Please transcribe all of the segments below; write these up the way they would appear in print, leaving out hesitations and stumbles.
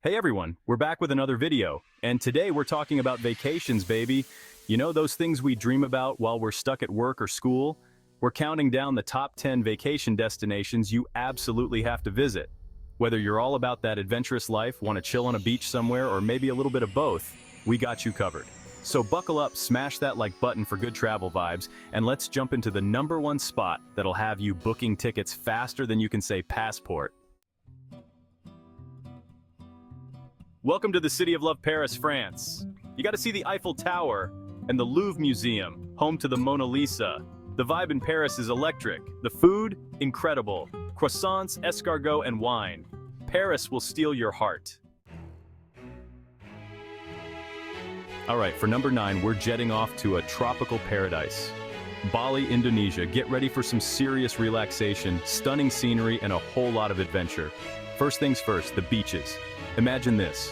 Hey everyone, we're back with another video, and today we're talking about vacations, baby. You know those things we dream about while we're stuck at work or school? We're counting down the top 10 vacation destinations you absolutely have to visit. Whether you're all about that adventurous life, want to chill on a beach somewhere, or maybe a little bit of both, we got you covered. So buckle up, smash that like button for good travel vibes, and let's jump into the number one spot that'll have you booking tickets faster than you can say passport. Welcome to the City of Love, Paris, France. You got to see the Eiffel Tower and the Louvre Museum, home to the Mona Lisa. The vibe in Paris is electric. The food, incredible. Croissants, escargot, and wine. Paris will steal your heart. All right, for number 9, we're jetting off to a tropical paradise. Bali, Indonesia. Get ready for some serious relaxation, stunning scenery, and a whole lot of adventure. First things first, the beaches. Imagine this.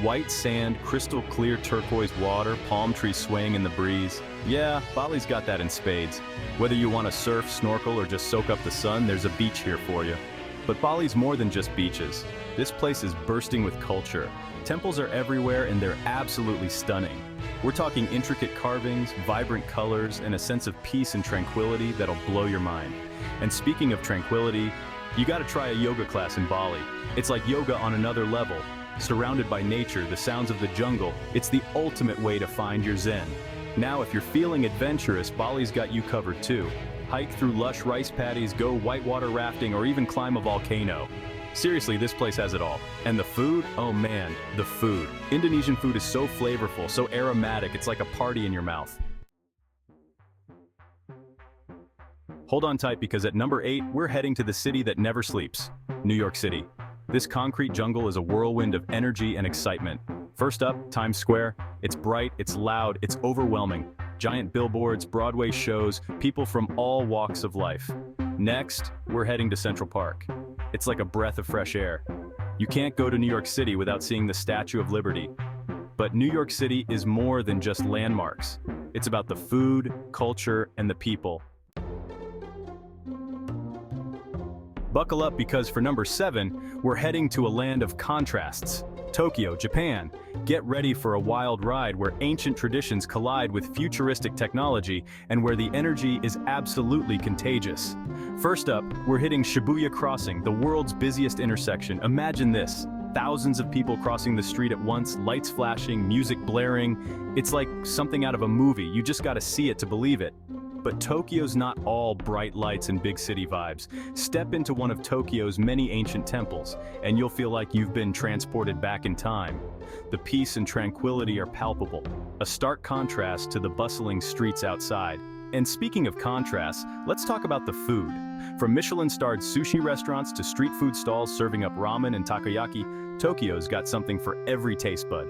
White sand, crystal clear turquoise water, palm trees swaying in the breeze. Yeah, Bali's got that in spades. Whether you want to surf, snorkel, or just soak up the sun, there's a beach here for you. But Bali's more than just beaches. This place is bursting with culture. Temples are everywhere and they're absolutely stunning. We're talking intricate carvings, vibrant colors, and a sense of peace and tranquility that'll blow your mind. And speaking of tranquility, you gotta try a yoga class in Bali. It's like yoga on another level. Surrounded by nature, the sounds of the jungle, it's the ultimate way to find your zen. Now, if you're feeling adventurous, Bali's got you covered too. Hike through lush rice paddies, go whitewater rafting, or even climb a volcano. Seriously, this place has it all. And the food? Oh man, the food. Indonesian food is so flavorful, so aromatic, it's like a party in your mouth. Hold on tight because at number 8, we're heading to the city that never sleeps, New York City. This concrete jungle is a whirlwind of energy and excitement. First up, Times Square. It's bright, it's loud, it's overwhelming. Giant billboards, Broadway shows, people from all walks of life. Next, we're heading to Central Park. It's like a breath of fresh air. You can't go to New York City without seeing the Statue of Liberty. But New York City is more than just landmarks. It's about the food, culture, and the people. Buckle up because for number 7, we're heading to a land of contrasts. Tokyo, Japan. Get ready for a wild ride where ancient traditions collide with futuristic technology and where the energy is absolutely contagious. First up, we're hitting Shibuya Crossing, the world's busiest intersection. Imagine this. Thousands of people crossing the street at once, lights flashing, music blaring. It's like something out of a movie. You just gotta see it to believe it. But Tokyo's not all bright lights and big city vibes. Step into one of Tokyo's many ancient temples, and you'll feel like you've been transported back in time. The peace and tranquility are palpable, a stark contrast to the bustling streets outside. And speaking of contrasts, let's talk about the food. From Michelin-starred sushi restaurants to street food stalls serving up ramen and takoyaki, Tokyo's got something for every taste bud.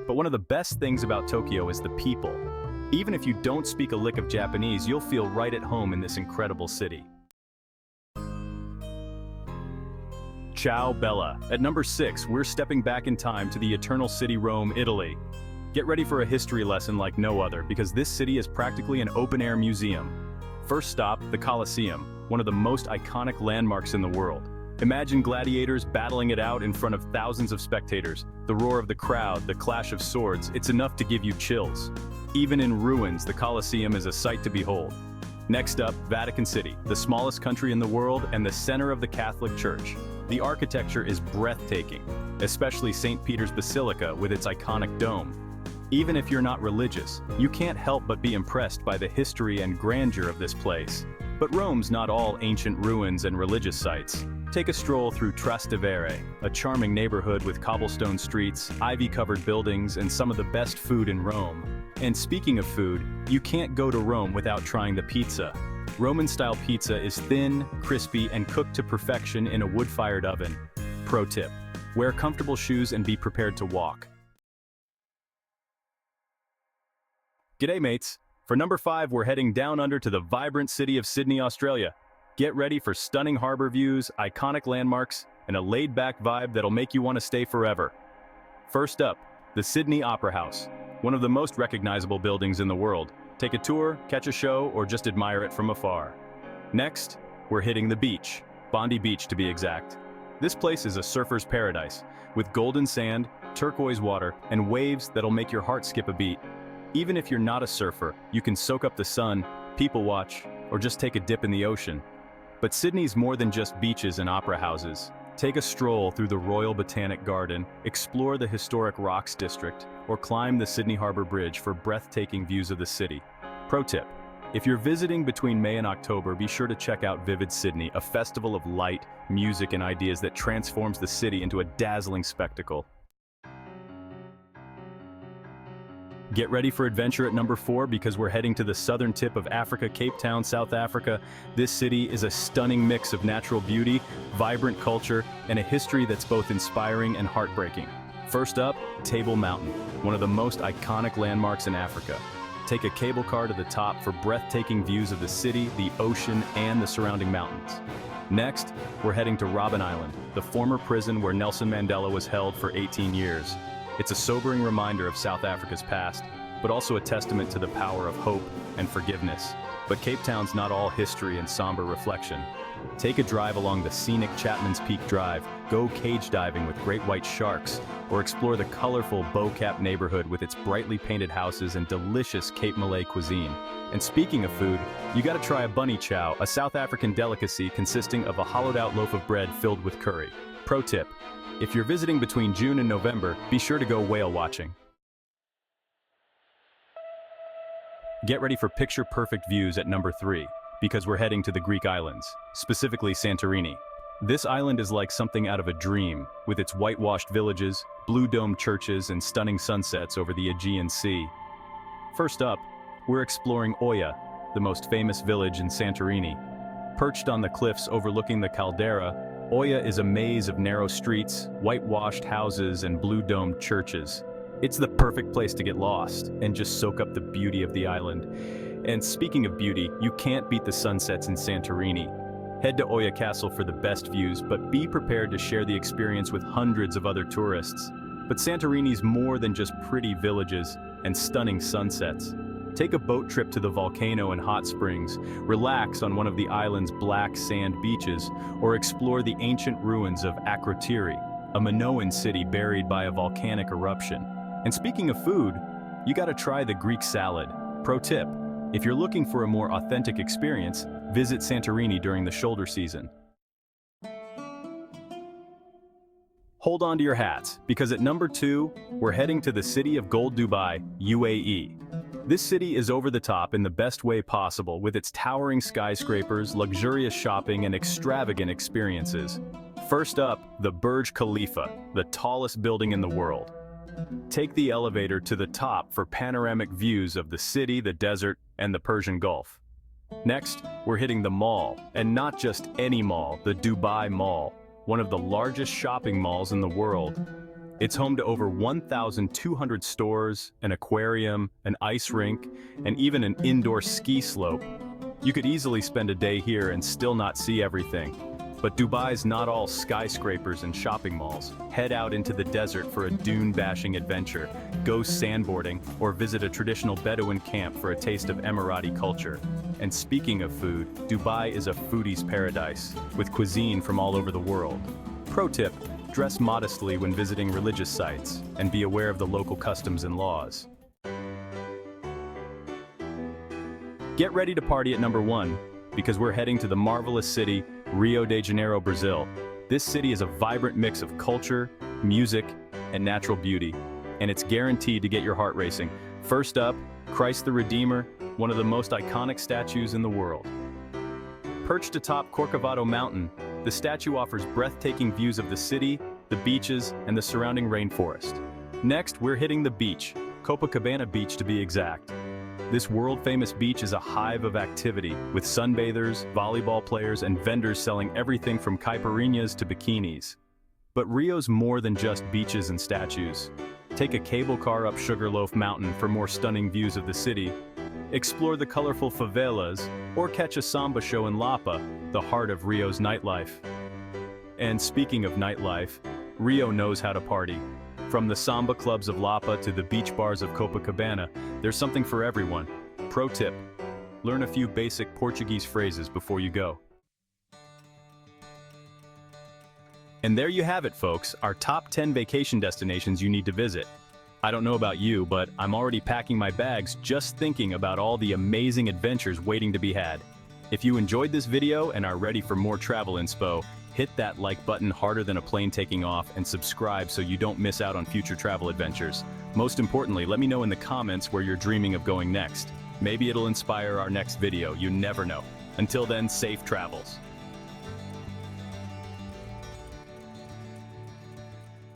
But one of the best things about Tokyo is the people. Even if you don't speak a lick of Japanese, you'll feel right at home in this incredible city. Ciao Bella. At number 6, we're stepping back in time to the Eternal City, Rome, Italy. Get ready for a history lesson like no other, because this city is practically an open-air museum. First stop, the Colosseum, one of the most iconic landmarks in the world. Imagine gladiators battling it out in front of thousands of spectators. The roar of the crowd, the clash of swords, it's enough to give you chills. Even in ruins, the Colosseum is a sight to behold. Next up, Vatican City, the smallest country in the world and the center of the Catholic Church. The architecture is breathtaking, especially St. Peter's Basilica with its iconic dome. Even if you're not religious, you can't help but be impressed by the history and grandeur of this place. But Rome's not all ancient ruins and religious sites. Take a stroll through Trastevere, a charming neighborhood with cobblestone streets, ivy-covered buildings, and some of the best food in Rome. And speaking of food, you can't go to Rome without trying the pizza. Roman-style pizza is thin, crispy, and cooked to perfection in a wood-fired oven. Pro tip: wear comfortable shoes and be prepared to walk. G'day mates! For number 5, we're heading down under to the vibrant city of Sydney, Australia. Get ready for stunning harbor views, iconic landmarks, and a laid-back vibe that'll make you want to stay forever. First up, the Sydney Opera House, one of the most recognizable buildings in the world. Take a tour, catch a show, or just admire it from afar. Next, we're hitting the beach, Bondi Beach to be exact. This place is a surfer's paradise, with golden sand, turquoise water, and waves that'll make your heart skip a beat. Even if you're not a surfer, you can soak up the sun, people watch, or just take a dip in the ocean. But Sydney's more than just beaches and opera houses. Take a stroll through the Royal Botanic Garden, explore the historic Rocks District, or climb the Sydney Harbour Bridge for breathtaking views of the city. Pro tip: if you're visiting between May and October, be sure to check out Vivid Sydney, a festival of light, music, and ideas that transforms the city into a dazzling spectacle. Get ready for adventure at number 4 because we're heading to the southern tip of Africa, Cape Town, South Africa. This city is a stunning mix of natural beauty, vibrant culture, and a history that's both inspiring and heartbreaking. First up, Table Mountain, one of the most iconic landmarks in Africa. Take a cable car to the top for breathtaking views of the city, the ocean, and the surrounding mountains. Next, we're heading to Robben Island, the former prison where Nelson Mandela was held for 18 years. It's a sobering reminder of South Africa's past, but also a testament to the power of hope and forgiveness. But Cape Town's not all history and somber reflection. Take a drive along the scenic Chapman's Peak Drive, go cage diving with great white sharks, or explore the colorful Bo-Cap neighborhood with its brightly painted houses and delicious Cape Malay cuisine. And speaking of food, you gotta try a bunny chow, a South African delicacy consisting of a hollowed-out loaf of bread filled with curry. Pro tip: if you're visiting between June and November, be sure to go whale watching. Get ready for picture-perfect views at number 3, because we're heading to the Greek islands, specifically Santorini. This island is like something out of a dream, with its whitewashed villages, blue-domed churches, and stunning sunsets over the Aegean Sea. First up, we're exploring Oia, the most famous village in Santorini. Perched on the cliffs overlooking the caldera, Oia is a maze of narrow streets, whitewashed houses, and blue-domed churches. It's the perfect place to get lost and just soak up the beauty of the island. And speaking of beauty, you can't beat the sunsets in Santorini. Head to Oia Castle for the best views, but be prepared to share the experience with hundreds of other tourists. But Santorini's more than just pretty villages and stunning sunsets. Take a boat trip to the volcano and hot springs, relax on one of the island's black sand beaches, or explore the ancient ruins of Akrotiri, a Minoan city buried by a volcanic eruption. And speaking of food, you gotta try the Greek salad. Pro tip: if you're looking for a more authentic experience, visit Santorini during the shoulder season. Hold on to your hats, because at number 2, we're heading to the city of Gold Dubai, UAE. This city is over the top in the best way possible, with its towering skyscrapers, luxurious shopping, and extravagant experiences. First up, the Burj Khalifa, the tallest building in the world. Take the elevator to the top for panoramic views of the city, the desert, and the Persian Gulf. Next, we're hitting the mall, and not just any mall, the Dubai Mall, one of the largest shopping malls in the world. It's home to over 1,200 stores, an aquarium, an ice rink, and even an indoor ski slope. You could easily spend a day here and still not see everything. But Dubai's not all skyscrapers and shopping malls. Head out into the desert for a dune-bashing adventure, go sandboarding, or visit a traditional Bedouin camp for a taste of Emirati culture. And speaking of food, Dubai is a foodie's paradise, with cuisine from all over the world. Pro tip: dress modestly when visiting religious sites, and be aware of the local customs and laws. Get ready to party at number 1, because we're heading to the marvelous city, Rio de Janeiro, Brazil. This city is a vibrant mix of culture, music, and natural beauty, and it's guaranteed to get your heart racing. First up, Christ the Redeemer, one of the most iconic statues in the world. Perched atop Corcovado Mountain, the statue offers breathtaking views of the city, the beaches, and the surrounding rainforest. Next, we're hitting the beach, Copacabana Beach to be exact. This world-famous beach is a hive of activity, with sunbathers, volleyball players, and vendors selling everything from caipirinhas to bikinis. But Rio's more than just beaches and statues. Take a cable car up Sugarloaf Mountain for more stunning views of the city, explore the colorful favelas, or catch a samba show in Lapa, the heart of Rio's nightlife. And speaking of nightlife, Rio knows how to party. From the samba clubs of Lapa to the beach bars of Copacabana, there's something for everyone. Pro tip: learn a few basic Portuguese phrases before you go. And there you have it, folks, our top 10 vacation destinations you need to visit. I don't know about you, but I'm already packing my bags just thinking about all the amazing adventures waiting to be had. If you enjoyed this video and are ready for more travel inspo, hit that like button harder than a plane taking off and subscribe so you don't miss out on future travel adventures. Most importantly, let me know in the comments where you're dreaming of going next. Maybe it'll inspire our next video, you never know. Until then, safe travels.